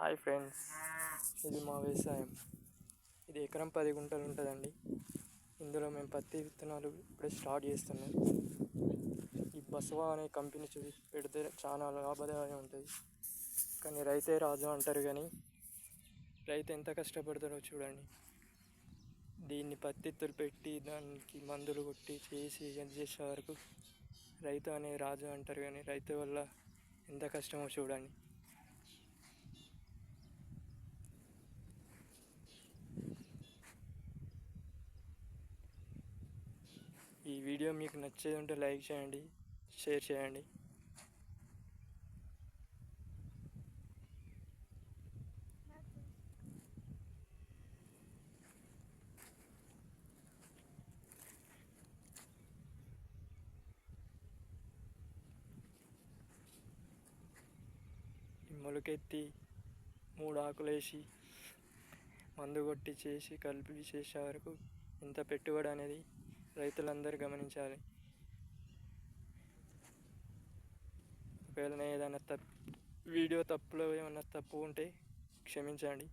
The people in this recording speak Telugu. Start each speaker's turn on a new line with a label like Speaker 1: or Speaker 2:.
Speaker 1: హాయ్ ఫ్రెండ్స్, ఇది మా వ్యవసాయం. ఇది ఎకరం 10 గుంటలు ఉంటుందండి. ఇందులో మేము పత్తి విత్తనాలు ఇప్పుడే స్టార్ట్ చేస్తున్నాం. ఈ బసవా అనే కంపెనీ పెడితే చాలా లాభదాయం ఉంటుంది. కానీ రైతే రాజు అంటారు, కానీ రైతు ఎంత కష్టపడతారో చూడండి. దీన్ని పత్తిత్తులు పెట్టి దానికి మందులు కొట్టి చేసి చేసే వరకు రైతు అనే రాజు అంటారు, కానీ రైతు వల్ల ఎంత కష్టమో చూడండి. ఈ వీడియో మీకు నచ్చేది ఉంటే లైక్ చేయండి, షేర్ చేయండి. మొలకెత్తి 3 ఆకులు వేసి మందు కొట్టి చేసి కలిపి చేసే వరకు ఎంత పెట్టుబడి అనేది రైతులందరూ గమనించాలి. ఒకవేళ ఏదైనా వీడియో తప్పులో ఏమైనా తప్పు ఉంటే క్షమించండి.